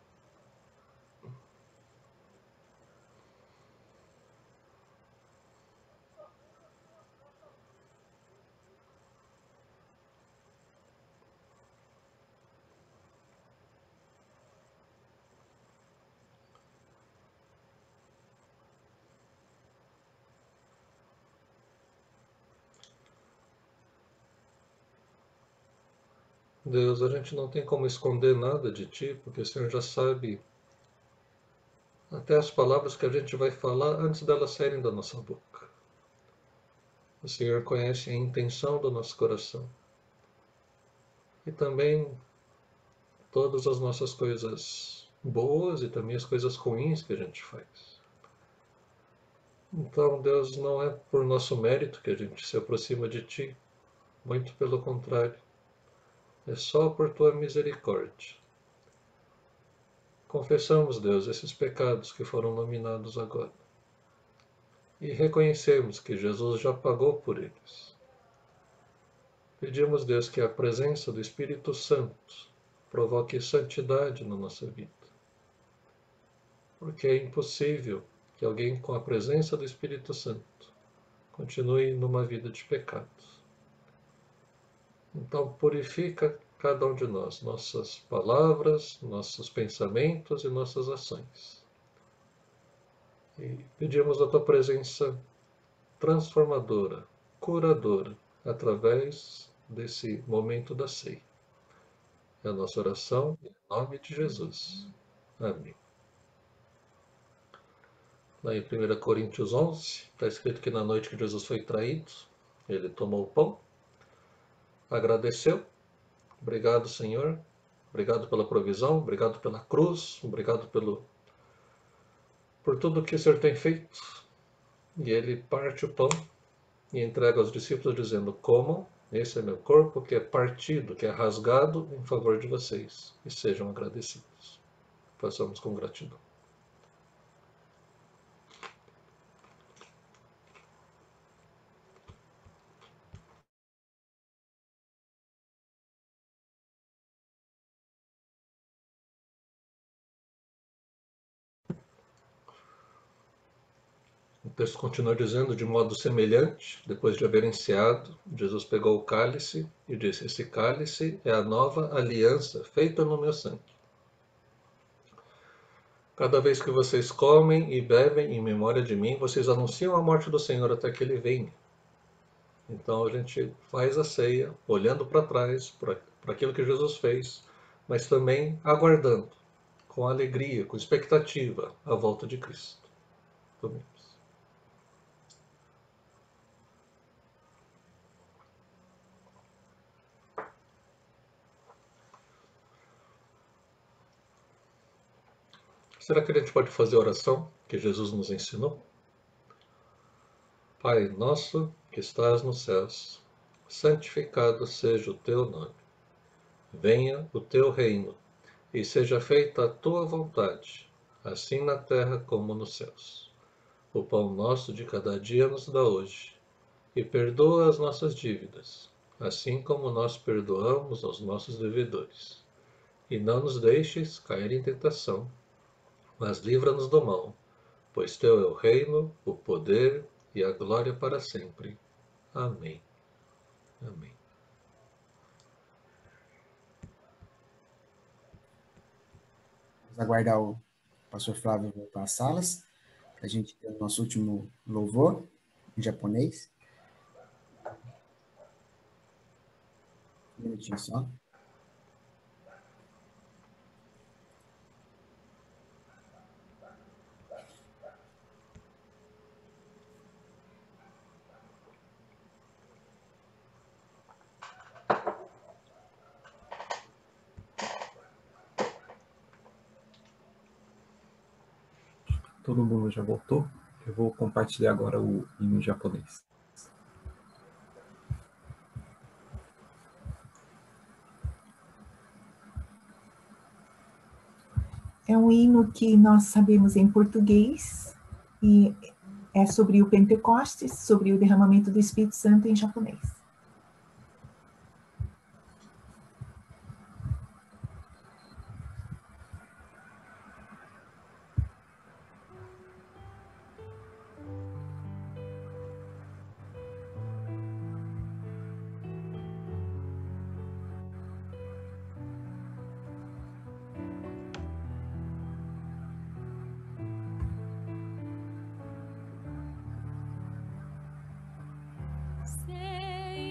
Deus, a gente não tem como esconder nada de Ti, porque o Senhor já sabe até as palavras que a gente vai falar antes delas saírem da nossa boca. O Senhor conhece a intenção do nosso coração e também todas as nossas coisas boas e também as coisas ruins que a gente faz. Então, Deus, não é por nosso mérito que a gente se aproxima de Ti, muito pelo contrário, é só por Tua misericórdia. Confessamos, Deus, esses pecados que foram nominados agora e reconhecemos que Jesus já pagou por eles. Pedimos, Deus, que a presença do Espírito Santo provoque santidade na nossa vida, porque é impossível que alguém com a presença do Espírito Santo continue numa vida de pecados. Então, purifica cada um de nós, nossas palavras, nossos pensamentos e nossas ações. E pedimos a tua presença transformadora, curadora, através desse momento da ceia. É a nossa oração em nome de Jesus. Amém. Lá em 1 Coríntios 11, está escrito que na noite que Jesus foi traído, ele tomou o pão, agradeceu. Obrigado, Senhor. Obrigado pela provisão, obrigado pela cruz, obrigado por tudo que o Senhor tem feito. E ele parte o pão e entrega aos discípulos dizendo: comam, esse é meu corpo que é partido, que é rasgado em favor de vocês, e sejam agradecidos. Façamos com gratidão. O texto continua dizendo: de modo semelhante, depois de haver enseado, Jesus pegou o cálice e disse: esse cálice é a nova aliança feita no meu sangue. Cada vez que vocês comem e bebem em memória de mim, vocês anunciam a morte do Senhor até que ele venha. Então a gente faz a ceia olhando para trás, para aquilo que Jesus fez, mas também aguardando, com alegria, com expectativa, a volta de Cristo. Tomemos. Será que a gente pode fazer a oração que Jesus nos ensinou? Pai nosso que estás nos céus, santificado seja o teu nome. Venha o teu reino, e seja feita a tua vontade, assim na terra como nos céus. O pão nosso de cada dia nos dá hoje, e perdoa as nossas dívidas, assim como nós perdoamos aos nossos devedores. E não nos deixes cair em tentação, mas livra-nos do mal, pois teu é o reino, o poder e a glória para sempre. Amém. Amém. Vamos aguardar o pastor Flávio voltar às salas, para a gente ter o nosso último louvor em japonês. Um minutinho só. Todo mundo já voltou? Eu vou compartilhar agora o hino em japonês. É um hino que nós sabemos em português e é sobre o Pentecostes, sobre o derramamento do Espírito Santo em japonês. Sei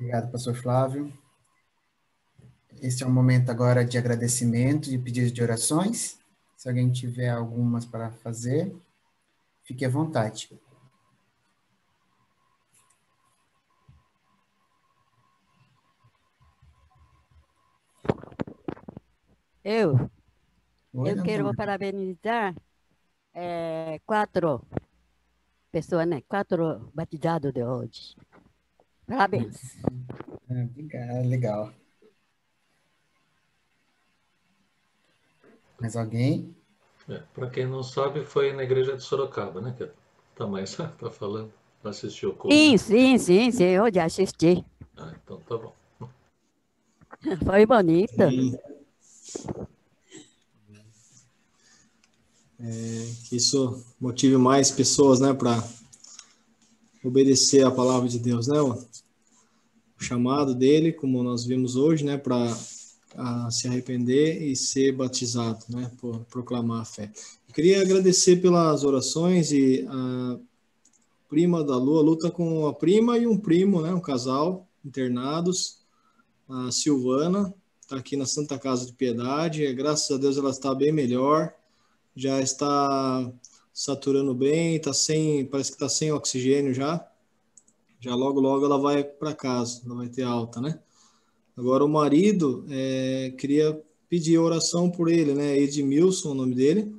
Obrigado, pastor Flávio. Este é um momento agora de agradecimento e pedidos de orações. Se alguém tiver algumas para fazer, fique à vontade. Eu Oi, quero Antônio. parabenizar 4 pessoas, né? 4 batizados de hoje. Parabéns. Obrigado, legal. Mais alguém? Para quem não sabe, foi na igreja de Sorocaba, né? Que a Tamás tá falando. Assistiu o culto. Sim, eu já assisti. Ah, então tá bom. Foi bonito. Que isso motive mais pessoas, né, para obedecer a palavra de Deus, né? O chamado dele, como nós vimos hoje, né, para se arrepender e ser batizado, né, por proclamar a fé. Eu queria agradecer pelas orações e a prima da Lu, a Lu tá com a prima e um primo, né, um casal internados. A Silvana está aqui na Santa Casa de Piedade, graças a Deus ela está bem melhor, já está saturando bem, parece que está sem oxigênio já logo ela vai para casa, ela vai ter alta, né? Agora o marido, queria pedir oração por ele, né? Edmilson, o nome dele,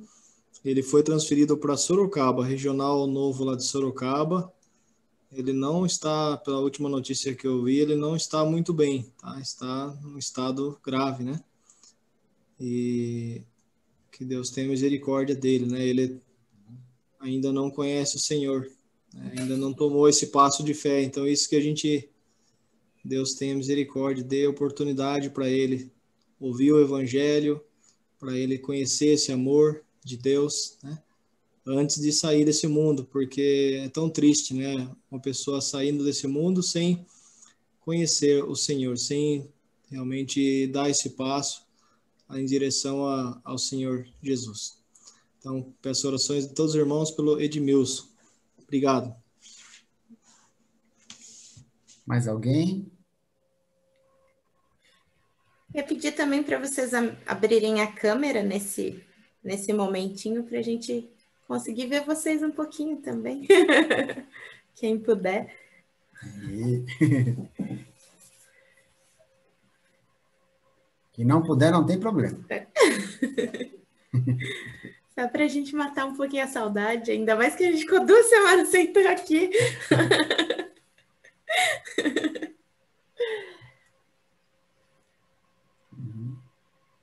ele foi transferido para Sorocaba, regional novo lá de Sorocaba. Ele não está, pela última notícia que eu vi, ele não está muito bem, tá? Está num estado grave, né? E que Deus tenha misericórdia dele, né? Ele ainda não conhece o Senhor, né? Ainda não tomou esse passo de fé. Então, isso que Deus tenha misericórdia, dê oportunidade para ele ouvir o Evangelho, para ele conhecer esse amor de Deus, né? antes de sair desse mundo, porque é tão triste, né? Uma pessoa saindo desse mundo sem conhecer o Senhor, sem realmente dar esse passo em direção ao Senhor Jesus. Então, peço orações de todos os irmãos pelo Edmilson. Obrigado. Mais alguém? Eu pedi também para vocês abrirem a câmera nesse momentinho para a gente conseguir ver vocês um pouquinho também. Quem puder. Aí. Quem não puder, não tem problema. Só para a gente matar um pouquinho a saudade, ainda mais que a gente ficou 2 semanas sem estar aqui.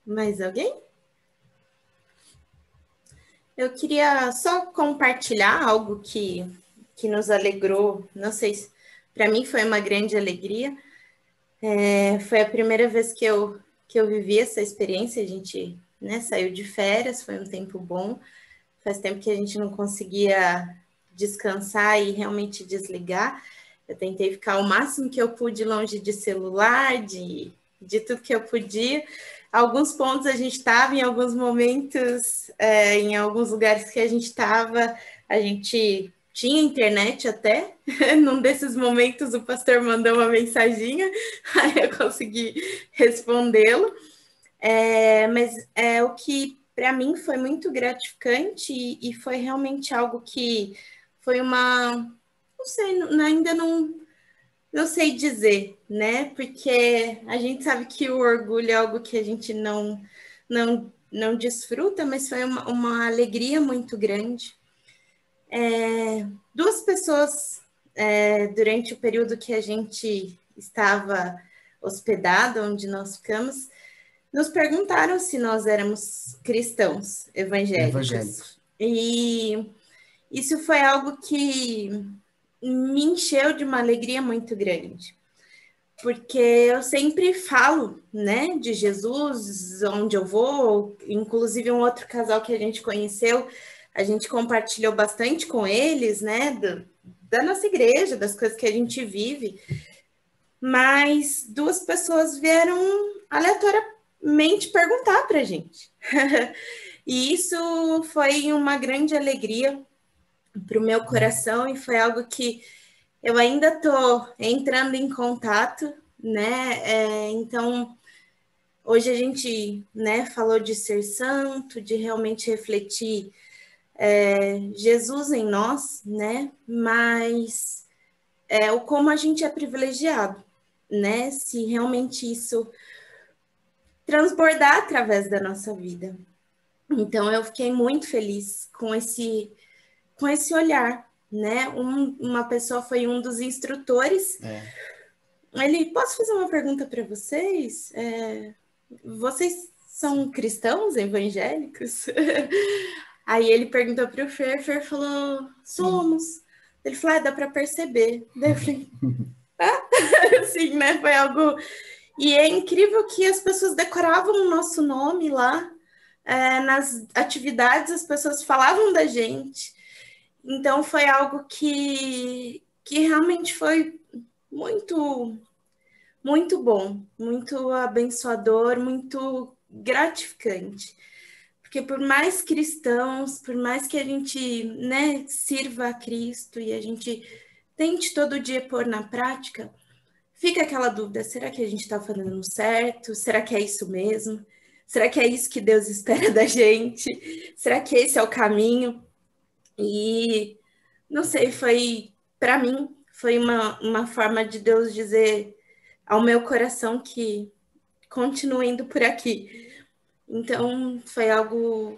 Mais alguém? Eu queria só compartilhar algo que nos alegrou. Não sei se para mim foi uma grande alegria. Foi a primeira vez que eu vivi essa experiência. A gente, né, saiu de férias, foi um tempo bom. Faz tempo que a gente não conseguia descansar e realmente desligar. Eu tentei ficar o máximo que eu pude longe de celular, de tudo que eu podia. Alguns pontos a gente estava, em alguns momentos, em alguns lugares que a gente estava, a gente tinha internet até. Num desses momentos o pastor mandou uma mensaginha, aí eu consegui respondê-lo. Mas o que para mim foi muito gratificante e foi realmente algo que foi uma... Não sei, ainda não sei dizer, né? Porque a gente sabe que o orgulho é algo que a gente não desfruta, mas foi uma alegria muito grande. 2 pessoas, durante o período que a gente estava hospedado, onde nós ficamos, nos perguntaram se nós éramos cristãos evangélicos. E isso foi algo que me encheu de uma alegria muito grande, porque eu sempre falo, né, de Jesus onde eu vou. Inclusive um outro casal que a gente conheceu, a gente compartilhou bastante com eles, né, da nossa igreja, das coisas que a gente mas 2 pessoas vieram aleatoriamente perguntar para a gente. E isso foi uma grande alegria para o meu coração, e foi algo que eu ainda estou entrando em contato, né? Então, hoje a gente, né, falou de ser santo, de realmente refletir Jesus em nós, né? Mas o como a gente é privilegiado, né? Se realmente isso transbordar através da nossa vida. Então, eu fiquei muito feliz com esse olhar, né? Uma pessoa foi um dos instrutores. Posso fazer uma pergunta para vocês? Vocês são cristãos evangélicos? Aí ele perguntou para o Fer falou, somos. Ele falou, dá para perceber. Daí eu falei, sim, né? Foi algo... E é incrível que as pessoas decoravam o nosso nome lá. Nas atividades, as pessoas falavam da gente. Então, foi algo que realmente foi muito, muito bom, muito abençoador, muito gratificante. Porque por mais cristãos, por mais que a gente, né, sirva a Cristo e a gente tente todo dia pôr na prática, fica aquela dúvida, será que a gente está fazendo certo? Será que é isso mesmo? Será que é isso que Deus espera da gente? Será que esse é o caminho? E, não sei, para mim, foi uma forma de Deus dizer ao meu coração que continue indo por aqui. Então, foi algo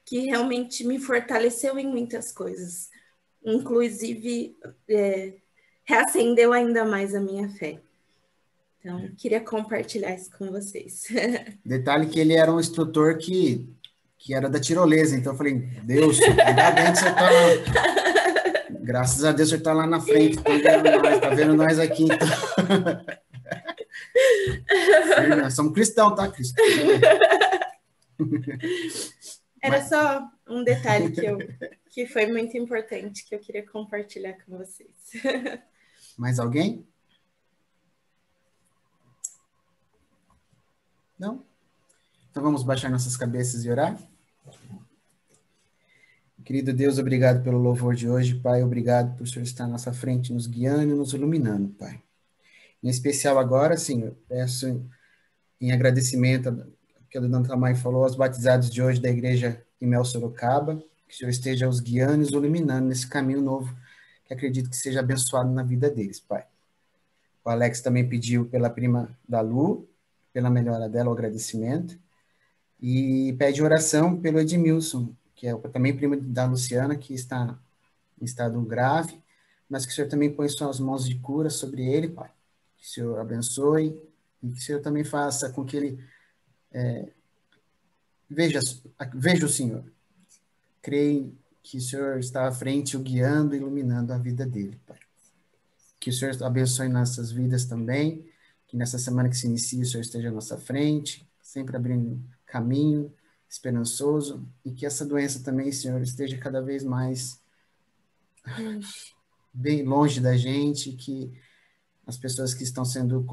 que realmente me fortaleceu em muitas coisas. Inclusive, reacendeu ainda mais a minha fé. Então, queria compartilhar isso com vocês. Detalhe que ele era um instrutor que era da tirolesa, então eu falei, Deus, ainda bem que você está lá. Graças a Deus você está lá na frente, tá vendo nós aqui. Então. Sim, nós somos cristãos, tá, Cristo? Era só um detalhe que foi muito importante, que eu queria compartilhar com vocês. Mais alguém? Não? Então vamos baixar nossas cabeças e orar? Querido Deus, obrigado pelo louvor de hoje, Pai. Obrigado por o Senhor estar à nossa frente, nos guiando e nos iluminando, Pai. Em especial agora, Senhor, peço em agradecimento ao que a dona Tamay falou, aos batizados de hoje da igreja em Mel Sorocaba, que o Senhor esteja os guiando e os iluminando nesse caminho novo, que acredito que seja abençoado na vida deles, Pai. O Alex também pediu pela prima da Lu, pela melhora dela, o agradecimento, e pede oração pelo Edmilson, que é também primo da Luciana, que está em estado grave, mas que o Senhor também põe suas mãos de cura sobre ele, Pai. Que o Senhor abençoe e que o Senhor também faça com que ele veja o Senhor. Creio que o Senhor está à frente, o guiando e iluminando a vida dele, Pai. Que o Senhor abençoe nossas vidas também, que nessa semana que se inicia o Senhor esteja à nossa frente, sempre abrindo caminho, esperançoso, e que essa doença também, Senhor, esteja cada vez mais bem longe da gente, que as pessoas que estão sendo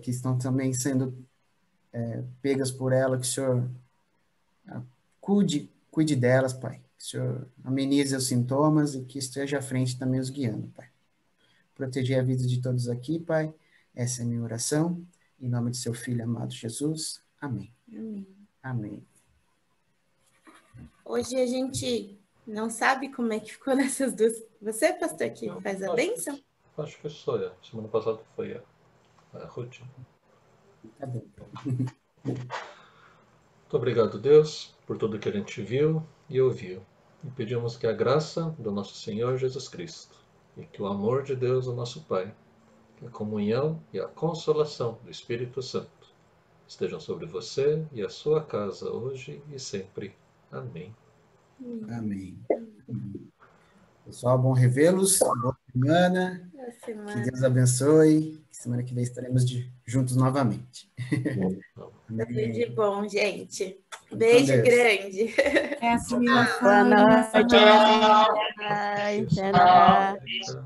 que estão também sendo pegas por ela, que o Senhor cuide delas, Pai. Que o Senhor amenize os sintomas e que esteja à frente também os guiando, Pai. Proteger a vida de todos aqui, Pai. Essa é a minha oração. Em nome de seu Filho amado Jesus. Amém. Amém. Amém. Hoje a gente não sabe como é que ficou nessas duas. Você, pastor, que faz a bênção? Acho que sou eu. Semana passada foi a Ruth. Tá bom. Muito obrigado, Deus, por tudo que a gente viu e ouviu. E pedimos que a graça do nosso Senhor Jesus Cristo e que o amor de Deus, o nosso Pai, que a comunhão e a consolação do Espírito Santo estejam sobre você e a sua casa hoje e sempre. Amém. Amém. Pessoal, bom revê-los. Boa semana. Boa Que semana. Deus abençoe. Semana que vem estaremos juntos novamente. Tudo de bom, gente. Beijo Deus. grande. É a assimilação. Boa noite. iluminação. Bye. Até mais. Tchau.